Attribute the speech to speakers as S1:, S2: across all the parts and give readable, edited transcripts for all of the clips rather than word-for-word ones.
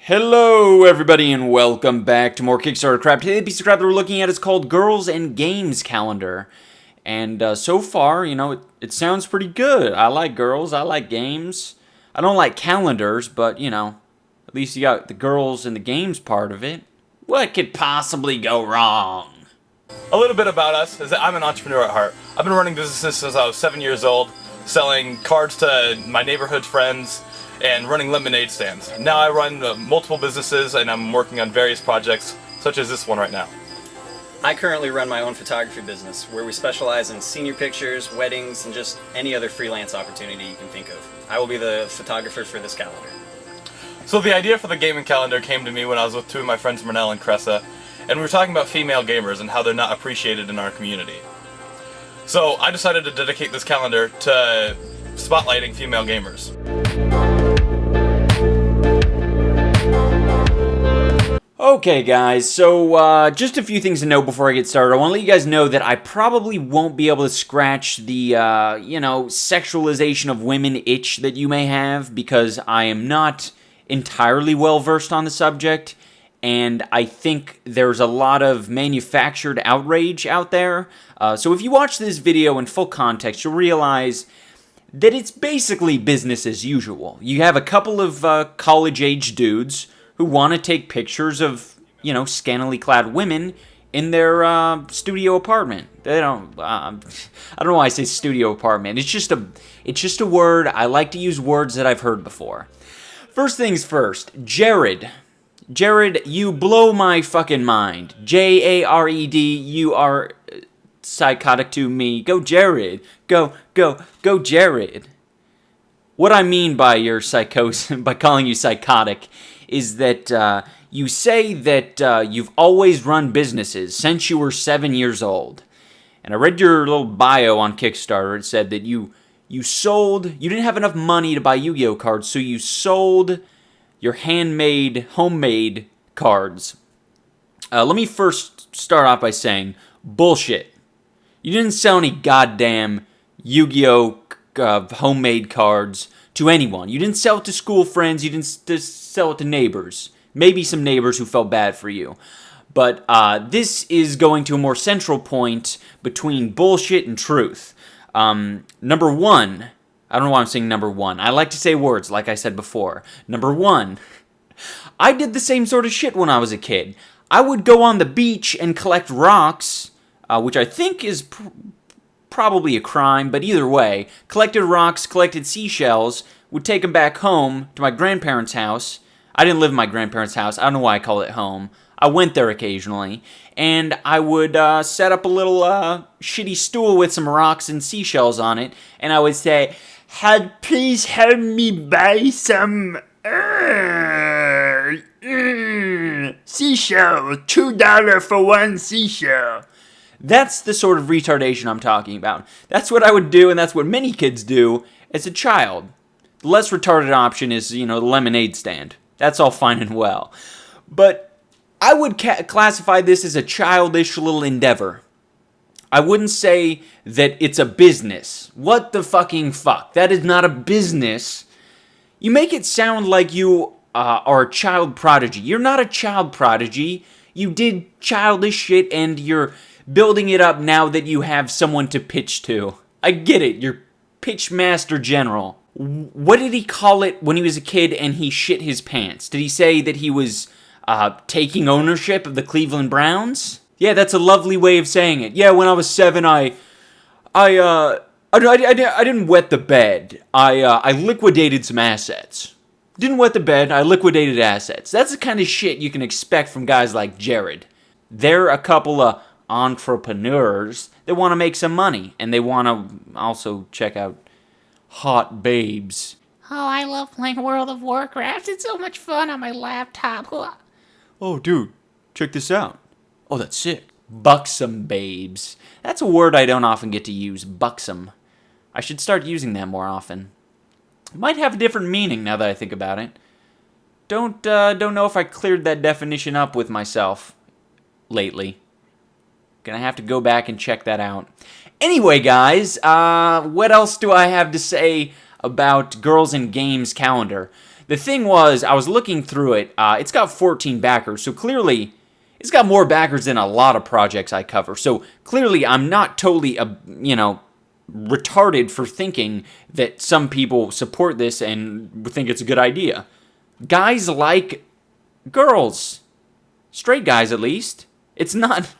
S1: Hello everybody and welcome back to more Kickstarter crap. Today the piece of crap that we're looking at is called Girls and Games Calendar. And so far, it sounds pretty good. I like girls, I like games. I don't like calendars, but at least you got the girls and the games part of it. What could possibly go wrong?
S2: A little bit about us is that I'm an entrepreneur at heart. I've been running businesses since I was 7 years old, selling cards to my neighborhood friends, and running lemonade stands. Now I run multiple businesses and I'm working on various projects, such as this one right now.
S3: I currently run my own photography business, where we specialize in senior pictures, weddings, and just any other freelance opportunity you can think of. I will be the photographer for this calendar.
S2: So the idea for the gaming calendar came to me when I was with two of my friends, Mernell and Cressa, and we were talking about female gamers and how they're not appreciated in our community. So I decided to dedicate this calendar to spotlighting female gamers.
S1: Okay guys, so just a few things to know before I get started. I want to let you guys know that I probably won't be able to scratch the, sexualization of women itch that you may have, because I am not entirely well versed on the subject, and I think there's a lot of manufactured outrage out there. So if you watch this video in full context, you'll realize that it's basically business as usual. You have a couple of college-age dudes who want to take pictures of, scantily clad women in their studio apartment. They don't. I don't know why I say studio apartment. It's just a word. I like to use words that I've heard before. First things first, Jared. Jared, you blow my fucking mind. Jared, you are psychotic to me. Go, Jared. Go, Jared. What I mean by your psychosis, by calling you psychotic, is that you say that you've always run businesses since you were 7 years old. And I read your little bio on Kickstarter. It said that you didn't have enough money to buy Yu-Gi-Oh cards, so you sold your homemade cards. Let me first start off by saying, bullshit. You didn't sell any goddamn Yu-Gi-Oh homemade cards to anyone. You didn't sell it to school friends. You didn't sell it to neighbors. Maybe some neighbors who felt bad for you. But this is going to a more central point between bullshit and truth. Number one, I don't know why I'm saying number one. I like to say words, like I said before. Number one, I did the same sort of shit when I was a kid. I would go on the beach and collect rocks, which I think is probably a crime, but either way, collected rocks, collected seashells, would take them back home to my grandparents' house. I didn't live in my grandparents' house. I don't know why I call it home. I went there occasionally, and I would set up a little shitty stool with some rocks and seashells on it, and I would say, please help me buy some seashell, $2 for one seashell. That's the sort of retardation I'm talking about. That's what I would do, and that's what many kids do as a child. The less retarded option is, the lemonade stand. That's all fine and well. But I would classify this as a childish little endeavor. I wouldn't say that it's a business. What the fucking fuck? That is not a business. You make it sound like you are a child prodigy. You're not a child prodigy. You did childish shit, and you're building it up now that you have someone to pitch to. I get it, you're pitch master general. What did he call it when he was a kid and he shit his pants? Did he say that he was taking ownership of the Cleveland Browns? Yeah, that's a lovely way of saying it. Yeah, when I was 7, I didn't wet the bed. I liquidated some assets. Didn't wet the bed, I liquidated assets. That's the kind of shit you can expect from guys like Jared. They're a couple of entrepreneurs that want to make some money, and they want to also check out hot babes.
S4: Oh, I love playing World of Warcraft. It's so much fun on my laptop.
S1: Oh, dude, check this out. Oh, that's sick. Buxom babes. That's a word I don't often get to use, buxom. I should start using that more often. It might have a different meaning now that I think about it. Don't know if I cleared that definition up with myself lately. Gonna have to go back and check that out. Anyway, guys, what else do I have to say about Girls and Games calendar? the thing was, I was looking through it. It's got 14 backers, so clearly it's got more backers than a lot of projects I cover. So clearly I'm not totally, retarded for thinking that some people support this and think it's a good idea. Guys like girls. Straight guys, at least. It's not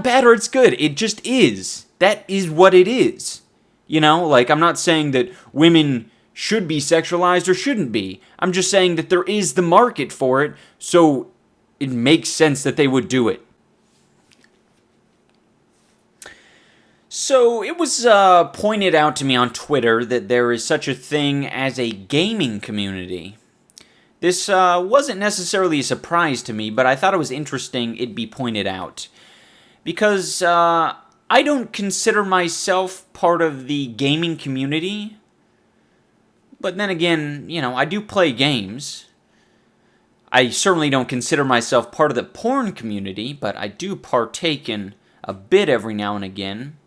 S1: bad or it's good. It just is. That is what it is. You know, like, I'm not saying that women should be sexualized or shouldn't be. I'm just saying that there is the market for it, so it makes sense that they would do it. So, it was pointed out to me on Twitter that there is such a thing as a gaming community. This wasn't necessarily a surprise to me, but I thought it was interesting it be pointed out. Because I don't consider myself part of the gaming community. But then again, you know, I do play games. I certainly don't consider myself part of the porn community, but I do partake in a bit every now and again.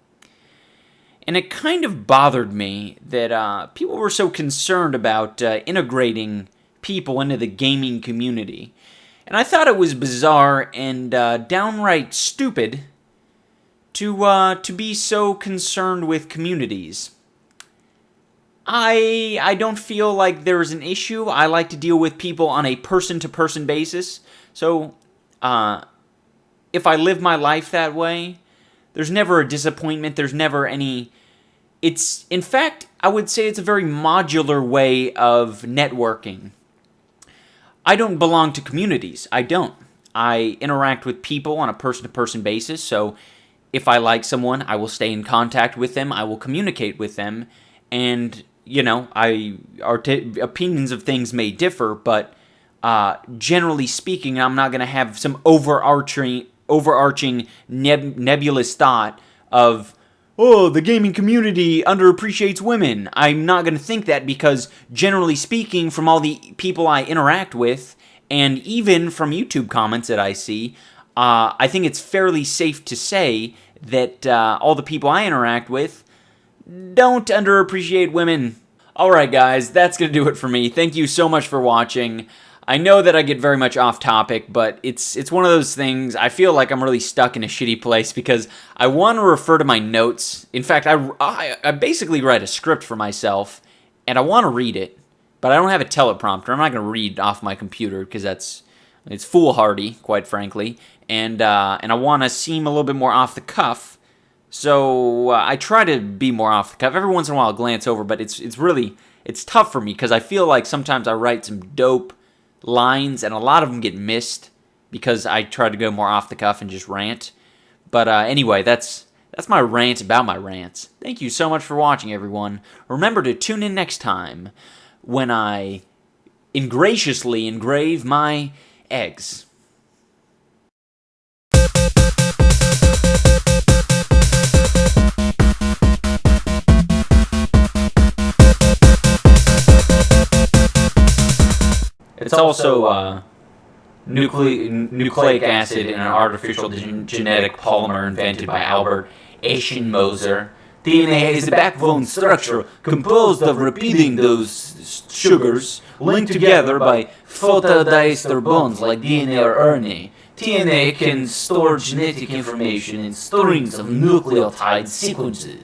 S1: And it kind of bothered me that people were so concerned about integrating people into the gaming community. And I thought it was bizarre and downright stupid to be so concerned with communities. I don't feel like there's an issue. I like to deal with people on a person-to-person basis. So, if I live my life that way, there's never a disappointment. There's never any... in fact, I would say it's a very modular way of networking. I don't belong to communities. I don't. I interact with people on a person-to-person basis, so if I like someone, I will stay in contact with them, I will communicate with them, and, you know, our opinions of things may differ, but generally speaking, I'm not going to have some overarching nebulous thought of, oh, the gaming community underappreciates women. I'm not going to think that because, generally speaking, from all the people I interact with, and even from YouTube comments that I see, I think it's fairly safe to say that all the people I interact with don't underappreciate women. Alright guys, that's going to do it for me. Thank you so much for watching. I know that I get very much off topic, but it's one of those things. I feel like I'm really stuck in a shitty place because I want to refer to my notes. In fact, I basically write a script for myself, and I want to read it, but I don't have a teleprompter. I'm not going to read off my computer because it's foolhardy, quite frankly, and I want to seem a little bit more off the cuff. So I try to be more off the cuff. Every once in a while I'll glance over, but it's tough for me because I feel like sometimes I write some dope lines, and a lot of them get missed because I try to go more off the cuff and just rant. But anyway, that's my rant about my rants. Thank you so much for watching, everyone. Remember to tune in next time when I ingraciously engrave my eggs. It's also nucleic acid in an artificial genetic polymer invented by Albert Eschenmoser. DNA is a backbone structure composed of repeating those sugars linked together by photodiester bonds like DNA or RNA. DNA can store genetic information in strings of nucleotide sequences.